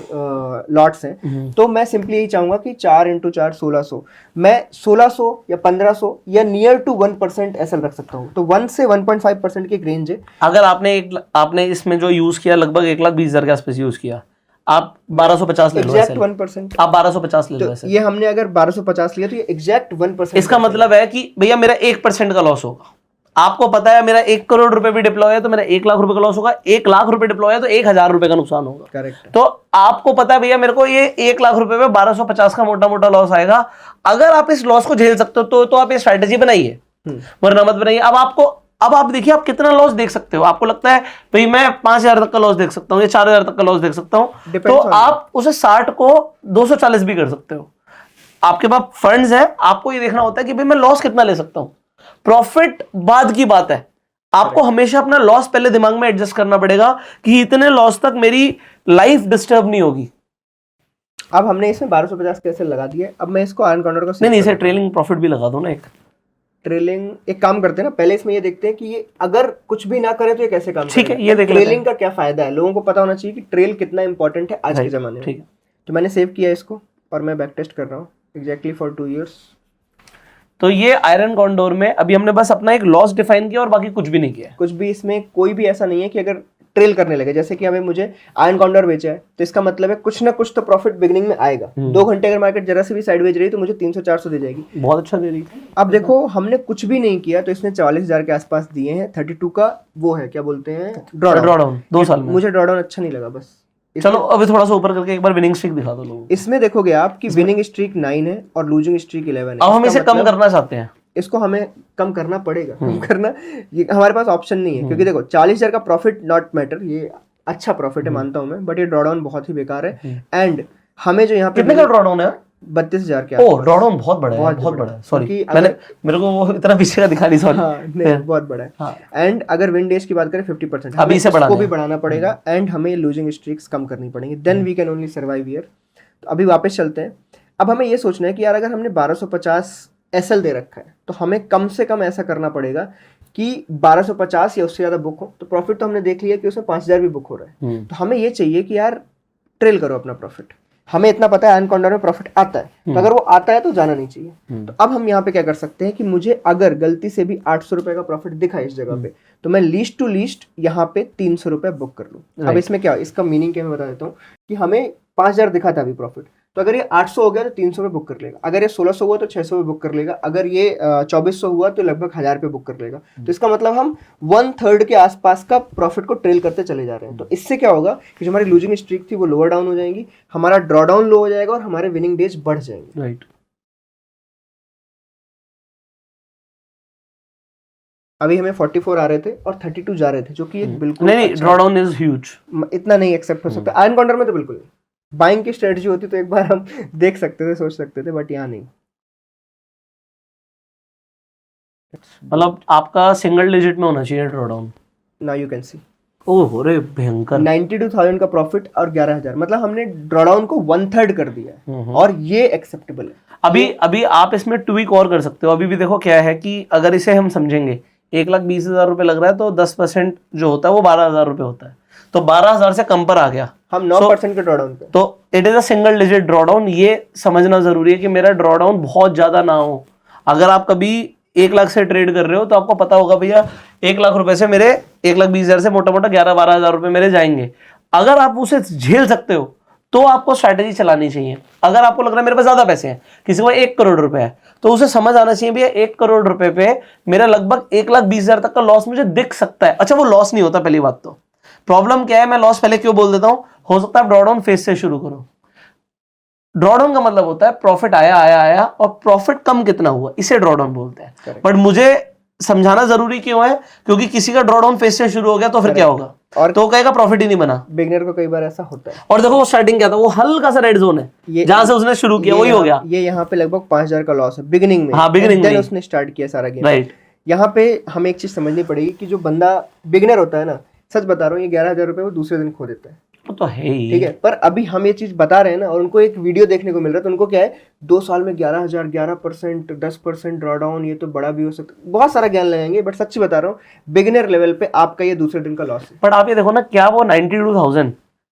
लॉट्स हैं, तो मैं सिंपली यही चाहूंगा कि 4 × 4 1600, मैं 1600 या 1500 या नियर टू 1% एसएल रख सकता हूँ। तो 1 से 1.5% की एक रेंज है। अगर आपने इसमें जो यूज किया लगभग 1,20,000 के आसपास यूज किया, आप 1250 ले लो, एग्जैक्ट 1%। आप 1250 ले लो ऐसे। ये हमने अगर 1250 लिया तो ये एग्जैक्ट 1%। इसका मतलब है कि भैया मेरा 1% का लॉस होगा। आपको पता है मेरा 1 करोड़ रुपए भी डिप्लॉय है तो मेरा 1 लाख रुपए का लॉस होगा, 1 लाख रुपए डिप्लॉय है तो 1,000 रुपए का नुकसान होगा। करेक्ट। तो आपको पता है भैया मेरे को ये 1 लाख रुपए में 1250 का मोटा मोटा लॉस आएगा। अगर आप इस लॉस को झेल सकते हो तो आप ये स्ट्रैटेजी बनाइए, वरना मत बनाइए। अब आप देखिए आप कितना लॉस देख सकते हो। आपको लगता है भाई मैं 5,000 तक का लॉस देख सकता हूँ या 4,000 तक का लॉस देख सकता हूँ, तो आप उसे 60 को 240 भी कर सकते हो। आपके पास फंड्स है, आपको ये देखना होता है कि भाई मैं लॉस कितना ले सकता हूं, प्रॉफिट बाद की बात है। आपको हमेशा अपना लॉस पहले दिमाग में एडजस्ट करना पड़ेगा कि इतने लॉस तक मेरी लाइफ डिस्टर्ब नहीं होगी। अब हमने इसमें 1250 कैसे लगा दिया, अब मैं इसको आयरन कॉर्नर को नहीं, इसे ट्रेलिंग प्रॉफिट भी लगा दो ना। एक ट्रेलिंग एक काम करते हैं ना, पहले इसमें ये देखते हैं कि ये अगर कुछ भी ना करे तो ये कैसे काम ठीक है, करेगा। ये देख लेते हैं। ट्रेलिंग का क्या फायदा है, लोगों को पता होना चाहिए कि ट्रेल कितना इंपॉर्टेंट है आज के जमाने में। ठीक है, तो मैंने सेव किया इसको और मैं बैक टेस्ट कर रहा हूँ एग्जैक्टली फॉर 2 years। तो ये आयरन कॉन्डोर में अभी हमने बस अपना एक लॉस डिफाइन किया और बाकी कुछ भी नहीं किया। कुछ भी इसमें कोई भी ऐसा नहीं है कि अगर ट्रेल करने लगे, जैसे कि हमें मुझे आयरन कॉन्डोर बेचा है तो इसका मतलब है कुछ ना कुछ तो प्रॉफिट बिगनिंग में आएगा। 2 घंटे अगर मार्केट जरा से भी साइडवेज रही तो मुझे 300-400 दे जाएगी। बहुत अच्छा दे रही थी। अब देखो हमने कुछ भी नहीं किया तो इसने 40,000 के आसपास दिए हैं। 32 का वो है क्या बोलते हैं ड्रॉडाउन 2 साल में। मुझे ड्रॉडाउन अच्छा नहीं लगा। बस चलो अभी थोड़ा सा ऊपर करके एक बार विनिंग स्ट्रीक दिखा दो लोगों को। इसमें देखोगे आप कि विनिंग स्ट्रीक 9 है और लूजिंग स्ट्रीक 11 है। अब हम इसे कम करना चाहते हैं, इसको हमें कम करना पड़ेगा। कम करना ये हमारे पास ऑप्शन नहीं है, क्योंकि देखो 40,000 का प्रॉफिट नॉट मैटर, ये अच्छा प्रॉफिट है मानता हूं मैं, बट ये ड्रॉडाउन बहुत ही बेकार है। एंड हमें जो यहाँ पे कितने का ड्रॉडाउन है? 32,000 के ओ ड्रॉडाउन बहुत बड़ा है, बहुत बड़ा है। सॉरी मैंने मेरे को वो इतना पीछे का दिखा नहीं, सॉरी। नहीं बहुत बड़ा है। एंड अगर विन डेज की बात करें 50%, अभी इसे इसको भी बढ़ाना पड़ेगा एंड हमें लूजिंग स्ट्रीक्स कम करनी पड़ेंगी, then we can only survive here. तो अभी वापस चलते हैं। अब हमें ये सोचना है कि यार अगर हमने 1250 एसएल दे रखा है तो हमें कम से कम ऐसा करना पड़ेगा कि 1250 या उससे ज्यादा बुक हो। तो प्रॉफिट तो हमने देख लिया कि उसमें 5,000 भी बुक हो रहा है। तो हमें ये चाहिए कि यार ट्रेल करो अपना प्रॉफिट। हमें इतना पता है आयरन कॉर्नर में प्रॉफिट आता है, तो अगर वो आता है तो जाना नहीं चाहिए। तो अब हम यहाँ पे क्या कर सकते हैं कि मुझे अगर गलती से भी 800 रुपए का प्रॉफिट दिखा इस जगह पे, तो मैं लीस्ट टू लीस्ट यहाँ पे 300 रुपए बुक कर लूँ। अब इसमें क्या, इसका मीनिंग क्या मैं बता देता हूँ कि हमें 5,000 दिखा था अभी प्रॉफिट, तो अगर ये 800 हो गया तो 300 पे बुक कर लेगा। अगर ये 1600 हुआ तो 600 पे बुक कर लेगा। अगर ये 2400 हुआ तो लगभग 1000 पे बुक कर लेगा। तो इसका मतलब हम 1/3 के आसपास का प्रॉफिट को ट्रेल करते चले जा रहे हैं। तो इससे क्या होगा कि जो हमारी लूजिंग स्ट्रीक थी वो लोअर डाउन हो जाएंगी, हमारा ड्रॉ डाउन लो हो जाएगा और हमारे विनिंग डेज बढ़ जाएंगे। राइट। अभी हमें 44 आ रहे थे और 32 जा रहे थे, जो कि एक बिल्कुल नहीं, ड्रॉ डाउन इज ह्यूज, इतना नहीं एक्सेप्ट हो सकता। आयरन कॉर्नर में तो बिल्कुल नहीं। बाइंग की स्ट्रेटजी होती तो एक बार हम देख सकते थे, सोच सकते थे, बट यहाँ नहीं। मतलब आपका सिंगल डिजिट में होना चाहिए draw down. Now you can see ओह रे भयंकर 92,000 का प्रॉफिट और 11,000, मतलब हमने ड्रॉडाउन को 1/3 कर दिया है और ये एक्सेप्टेबल है। अभी आप इसमें ट्वीक और कर सकते हो। अभी भी देखो क्या है कि अगर इसे हम समझेंगे 1,20,000 रुपए लग रहा है तो 10% जो होता है वो 12,000 रुपए होता है, तो 12,000 से कम पर आ गया हम 9% के ड्रॉडाउन पे, तो it is a single digit drawdown. ये समझना जरूरी है कि मेरा ड्रॉडाउन बहुत ज्यादा ना हो। अगर आप कभी 1 लाख से ट्रेड कर रहे हो तो आपको पता होगा भैया 1 लाख रुपए से मेरे 1,20,000 से मोटा मोटा 11-12,000 रुपए मेरे जाएंगे। अगर आप उसे झेल सकते हो तो आपको स्ट्रैटेजी चलानी चाहिए। अगर आपको लग रहा है मेरे पास ज्यादा पैसे हैं, किसी को 1 करोड़ रुपए है, तो उसे समझ आना चाहिए भैया 1 करोड़ रुपए पे मेरा लगभग 1,20,000 तक का लॉस मुझे दिख सकता है। अच्छा वो लॉस नहीं होता, पहली बात तो प्रॉब्लम क्या है, मैं लॉस पहले क्यों बोल देता हूं, हो सकता है आप ड्रॉडाउन फेज से शुरू करो। ड्रॉडाउन का मतलब होता है प्रॉफिट आया और प्रॉफिट कम कितना हुआ, इसे ड्रॉडाउन बोलते हैं। बट मुझे समझाना जरूरी क्यों है, क्योंकि किसी का ड्रॉडाउन फेज से शुरू हो गया तो फिर क्या होगा, और तो कहेगा प्रॉफिट ही नहीं बना। बिगनर को कई बार ऐसा होता है। और देखो वो स्टार्टिंग क्या था, वो हल्का सा रेड जोन है जहां से उसने शुरू किया, वही हो गया। ये यहाँ पे लगभग 5,000 का लॉस है बिगिनिंग में। हाँ बिगिनिंग में उसने स्टार्ट किया सारा गेम। राइट। यहाँ पे हमें एक चीज समझनी पड़ेगी कि जो बंदा बिगिनर होता है ना, सच बता रहा हूँ, ये 11,000 रुपए वो दूसरे दिन खो देता है। वो तो है ही, ठीक है। पर अभी हम ये चीज बता रहे हैं ना, और उनको एक वीडियो देखने को मिल रहा है, तो उनको क्या है 2 साल में 11,000, 11%, 10% ड्रॉडाउन, ये तो बड़ा भी हो सकता है, बहुत सारा ज्ञान लगाएंगे। बट सच्ची बता रहा हूँ, बिगिनर लेवल पे आपका ये दूसरे दिन का लॉस है। बट आप ये देखो ना, क्या वो 92,000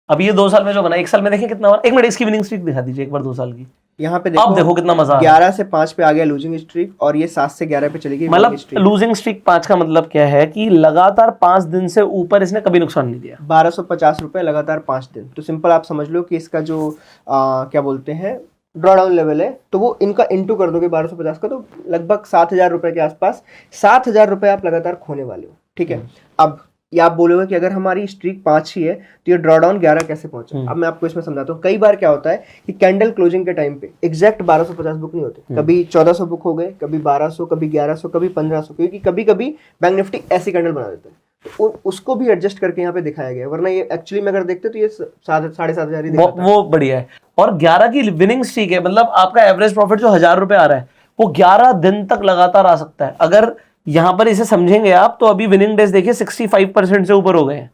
अभी ये 2 साल में जो बना, 1 साल में देखें कितना बना। 1 मिनट इसकी विनिंग स्ट्रीक दिखा दीजिए एक बार 2 साल की। यहाँ पे अब देखो कितना मजा, 11 से 5 पे आ गया लूजिंग स्ट्रीक, और ये 7 से 11 पे चली गई। मतलब लूजिंग स्ट्रीक 5 का मतलब क्या है कि लगातार 5 दिन से ऊपर इसने कभी नुकसान नहीं दिया। 1250 रुपए लगातार 5 दिन, तो सिंपल आप समझ लो कि इसका जो क्या बोलते हैं ड्रॉडाउन लेवल है, तो वो इनका इंटू कर दोगे 1250 का, तो लगभग 7,000 रुपए के आसपास 7,000 रुपए आप लगातार खोने वाले हो। ठीक है। अब ये आप बोलोगे कि अगर हमारी स्ट्रीक 5 ही है तो ये ड्रॉडाउन 11 कैसे पहुंचा। अब मैं आपको इसमें समझाता हूँ। कई बार क्या होता है कि कैंडल क्लोजिंग के टाइम पे एग्जैक्ट 1250 बुक नहीं होते, कभी 1400 बुक हो गए, कभी 1200, कभी 1100, कभी 1500, क्योंकि कभी कभी बैंक निफ्टी ऐसी कैंडल बना देता है, तो उसको भी एडजस्ट करके यहाँ पे दिखाया गया। वरना ये एक्चुअली में अगर देखते तो ये 7,500 ही दिखाता है। वो बढ़िया है। और 11 की विनिंग स्ट्रीक है, मतलब आपका एवरेज प्रॉफिट जो 1000 रुपए आ रहा है वो 11 दिन तक लगातार आ सकता है। अगर यहां पर इसे समझेंगे आप तो अभी विनिंग डेज देखिए 65% से ऊपर हो गए हैं,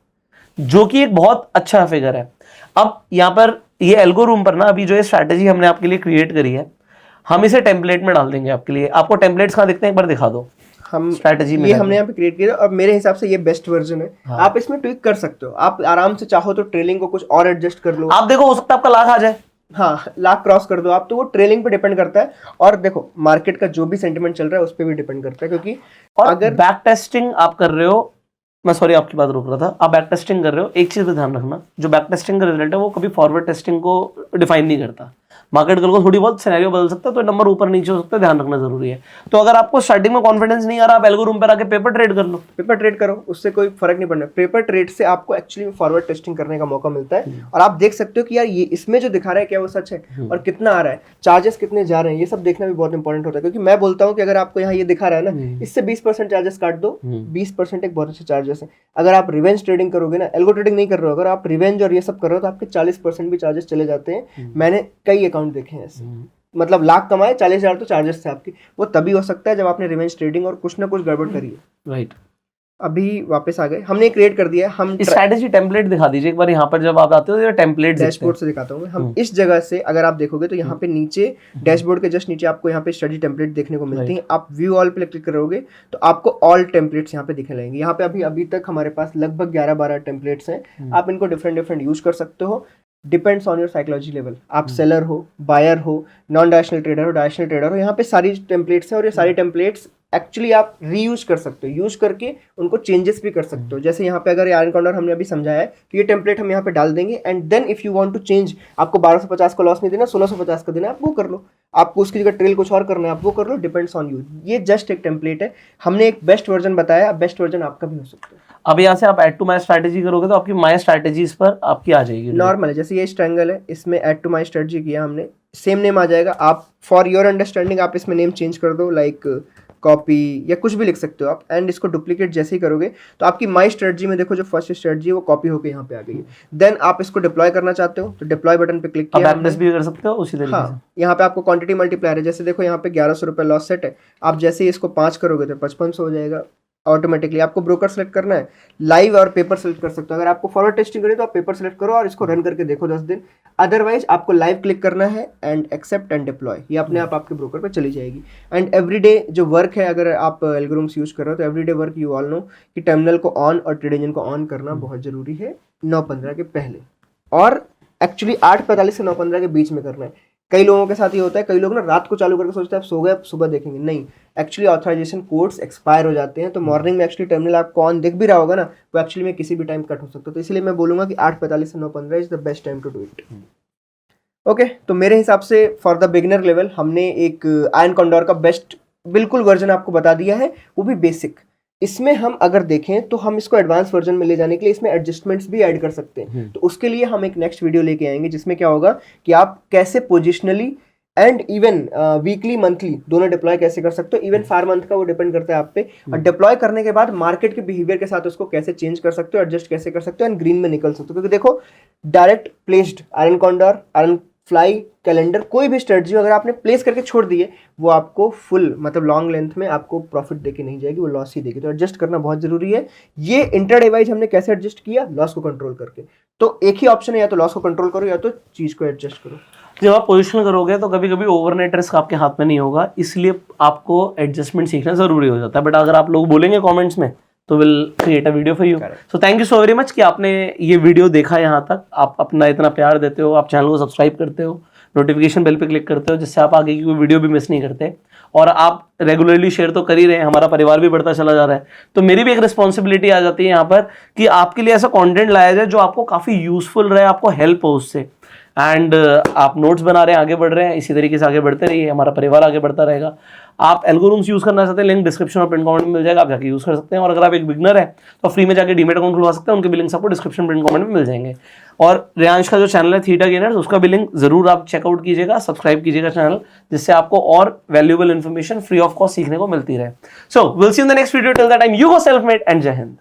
जो कि एक बहुत अच्छा फिगर है। अब यहां पर ये एल्गो रूम पर ना अभी जो ये स्ट्रैटेजी हमने आपके लिए क्रिएट करी है, हम इसे टेम्पलेट में डाल देंगे आपके लिए। आपको टेम्पलेट्स कहां दिखते हैं, एक बार दिखा दो। हम स्ट्रैटेजी में ये हमने यहाँ पे क्रिएट किया और मेरे हिसाब से ये बेस्ट वर्जन है। हाँ। आप इसमें ट्विक कर सकते हो, आप आराम से चाहो तो ट्रेलिंग को कुछ और एडजस्ट कर लो। आप देखो, हो सकता है आपका लाख आ जाए। हाँ, लाख क्रॉस कर दो आप, तो वो ट्रेलिंग पे डिपेंड करता है। और देखो मार्केट का जो भी सेंटिमेंट चल रहा है उस पर भी डिपेंड करता है, क्योंकि और अगर बैक टेस्टिंग आप कर रहे हो, मैं सॉरी आपकी बात रोक रहा था, आप बैक टेस्टिंग कर रहे हो, एक चीज पे ध्यान रखना, जो बैक टेस्टिंग का रिजल्ट है वो कभी फॉरवर्ड टेस्टिंग को डिफाइन नहीं करता। मार्केट कल को थोड़ी बहुत सिनेरियो बदल सकता है, तो नंबर ऊपर नीचे हो सकता है, ध्यान रखना जरूरी है। तो अगर आपको स्टार्टिंग में कॉन्फिडेंस नहीं आ रहा, आप एल्गो रूम पर आके पेपर ट्रेड कर लो। पेपर ट्रेड करो, उससे कोई फर्क नहीं पड़ना। पेपर ट्रेड से आपको एक्चुअली फॉरवर्ड टेस्टिंग करने का मौका मिलता है और आप देख सकते हो कि यार ये इसमें जो दिखा रहा है क्या वो सच है और कितना आ रहा है, चार्जेस कितने जा रहे हैं, ये सब देखना भी बहुत इंपॉर्टेंट होता है। क्योंकि मैं बोलता हूँ कि अगर आपको यहाँ ये दिखा रहा है ना, इससे 20% चार्जेस काट दो, 20% एक बहुत अच्छे चार्जेस है। अगर आप रिवेंज ट्रेडिंग करोगे ना, एल्गो ट्रेडिंग नहीं कर रहे हो, अगर आप रिवेंज और ये सब कर रहे हो तो आपके 40% भी चार्जेस चले जाते हैं। मैंने कई अकाउंट देखे हैं ऐसे, मतलब लाख कमाए 40,000 तो चार्जेस थे आपके। वो तभी हो सकता है जब आपने रिवेंज ट्रेडिंग और कुछ ना कुछ गड़बड़ करी है। राइट। अभी वापस आ गए, हमने क्रिएट कर दिया है। हम स्ट्रैटेजी टेम्पलेट दिखा दीजिए एक बार, यहाँ पर जब आप आते हो तो टेम्पलेट डैशबोर्ड से दिखाता हूँ मैं। हम इस जगह से अगर आप देखोगे तो यहाँ पे नीचे डैशबोर्ड के जस्ट नीचे आपको यहाँ पे स्टडी टेम्पलेट देखने को मिलती है। आप व्यू ऑल पे क्लिक करोगे तो आपको ऑल टेम्पलेट्स यहाँ पे दिखने लगेंगे। यहाँ पे अभी तक हमारे पास लगभग 11-12 टेम्पलेट्स हैं। आप इनको डिफरेंट यूज कर सकते हो, depends on your psychology level. आप सेलर हो, बायर हो, नॉन डायरेक्शनल ट्रेडर हो, डायरेक्शनल ट्रेडर हो, यहाँ पे सारी टेम्पलेट्स हैं और ये सारी टेम्पलेट्स एक्चुअली आप रीयूज कर सकते हो, यूज करके उनको चेंजेस भी कर सकते हो। जैसे यहाँ पे अगर आयरन कॉर्नर हमने अभी समझाया है तो ये टेम्पलेट हम यहाँ पे डाल देंगे and then if you want to change, आपको 1250 का लॉस नहीं देना, 1650 का देना है, आप वो कर लो। आपको उसकी जगह ट्रेल कुछ और करना है, आप वो कर लो, डिपेंड्स ऑन यू। ये जस्ट एक टेम्पलेट है, हमने एक बेस्ट वर्जन बताया, बेस्ट वर्जन आपका भी हो सकता है। अब यहाँ से आप ऐड टू माई स्ट्रैटेजी करोगे तो आपकी माई स्ट्रैटेजीज पर आपकी आ जाएगी। नॉर्मल है, जैसे ये ट्रायंगल है, इसमें ऐड टू माई स्ट्रेटजी किया हमने, सेम नेम आ जाएगा। आप फॉर योर अंडरस्टैंडिंग आप इसमें नेम चेंज कर दो, लाइक कॉपी या कुछ भी लिख सकते हो आप। एंड इसको डुप्लीकेट जैसे ही करोगे तो आपकी माई स्ट्रेटजी में देखो जो फर्स्ट स्ट्रेटजी है वो कॉपी होकर यहाँ पे आ गई है। देन आप इसको डिप्लॉय करना चाहते हो तो डिप्लॉय बटन पे क्लिक किया, बैकटेस्ट भी कर सकते हो उसी तरीके से। हाँ, यहाँ पे आपको क्वांटिटी मल्टीप्लायर है, जैसे देखो यहाँ पे 1100 रुपये लॉस सेट है। आप जैसे ही इसको 5 करोगे तो 5500 हो जाएगा ऑटोमेटिकली। आपको ब्रोकर सेलेक्ट करना है, लाइव और पेपर सेलेक्ट कर सकते हो। अगर आपको फॉरवर्ड टेस्टिंग करें तो आप पेपर सेलेक्ट करो और इसको रन करके देखो 10 दिन। अदरवाइज आपको लाइव क्लिक करना है एंड एक्सेप्ट एंड डिप्लॉय, ये अपने आप आपके ब्रोकर पे चली जाएगी। एंड एवरीडे जो वर्क है, अगर आप एल्गोरिथम्स यूज कर रहे हो तो everyday work you all know कि टर्मिनल को ऑन और ट्रेड इंजन को ऑन करना बहुत जरूरी है 9:15 के पहले, और एक्चुअली 8:45 से 9:15 के बीच में करना है। कई लोगों के साथ ये होता है, कई लोग ना रात को चालू करके सोचते हैं आप सो गए सुबह देखेंगे, नहीं, एक्चुअली ऑथराइजेशन कोड्स एक्सपायर हो जाते हैं। तो मॉर्निंग में एक्चुअली टर्मिनल आपको ऑन दिख भी रहा होगा ना, वो एक्चुअली में किसी भी टाइम कट हो सकता है। तो इसलिए मैं बोलूंगा कि 8:45 से 9:15 is the best time to do it. Okay, तो मेरे हिसाब से फॉर द बिगिनर लेवल हमने एक आयरन कॉन्डोर का बेस्ट बिल्कुल वर्जन आपको बता दिया है, वो भी बेसिक। इसमें हम अगर देखें तो हम इसको एडवांस वर्जन में ले जाने के लिए इसमें एडजस्टमेंट्स भी ऐड कर सकते हैं। तो उसके लिए हम एक नेक्स्ट वीडियो लेके आएंगे जिसमें क्या होगा कि आप कैसे positionally and even weekly monthly दोनों डिप्लॉय कैसे कर सकते हो। इवन 4 मंथ का वो डिपेंड करता है आप पे। और डिप्लॉय करने के बाद मार्केट के बिहेवियर के साथ उसको कैसे चेंज कर सकते हो, एडजस्ट कैसे कर सकते हो एंड ग्रीन में निकल सकते हो। क्योंकि देखो direct placed iron condor, iron fly, calendar, कोई भी स्ट्रेटजी अगर आपने प्लेस करके छोड़ दी है वो आपको फुल मतलब लॉन्ग लेंथ में आपको प्रॉफिट देके नहीं जाएगी, वो लॉस ही देगी। तो एडजस्ट करना बहुत जरूरी है। ये इंट्राडे वाइज हमने कैसे एडजस्ट किया, लॉस को कंट्रोल करके। तो एक ही ऑप्शन है, या तो लॉस को कंट्रोल करो या तो चीज को एडजस्ट करो। जब आप पोजिशन करोगे तो कभी कभी ओवरनाइट रिस्क आपके हाथ में नहीं होगा, इसलिए आपको एडजस्टमेंट सीखना जरूरी हो जाता है। बट अगर आप लोग बोलेंगे कमेंट्स में तो will create a video for you. So thank you so very much कि आपने ये वीडियो देखा यहाँ तक। आप अपना इतना प्यार देते हो, आप चैनल को सब्सक्राइब करते हो, नोटिफिकेशन बेल पे क्लिक करते हो, जिससे आप आगे की कोई वीडियो भी मिस नहीं करते। और आप रेगुलरली शेयर तो कर ही रहे हैं, हमारा परिवार भी बढ़ता चला जा रहा है। तो मेरी भी एक रिस्पॉन्सिबिलिटी आ जाती है यहाँ पर कि आपके लिए ऐसा कंटेंट लाया जाए जो आपको काफ़ी यूजफुल रहे, आपको हेल्प हो उससे। एंड आप नोट्स बना रहे हैं, आगे बढ़ रहे हैं, इसी तरीके से आगे बढ़ते रहिए, हमारा परिवार आगे बढ़ता रहेगा। आप एल्गोरिथम्स यूज़ करना चाहते हैं, लिंक डिस्क्रिप्शन और पिन कमेंट में मिल जाएगा, आप जाके यूज़ कर सकते हैं। और अगर आप एक बिगनर है तो फ्री में जाके डीमेट अकाउंट खुलवा सकते हैं, उनके भी लिंक्स आपको डिस्क्रिप्शन पिन कमेंट में मिल जाएंगे। और रियांश का जो चैनल है थीटा गेनर्स, उसका भी लिंक जरूर आप चेकआउट कीजिएगा, सब्सक्राइब कीजिएगा चैनल, जिससे आपको और valuable information free of cost सीखने को मिलती रहे। So will see in the next video, till that time you go self made and जय हिंद।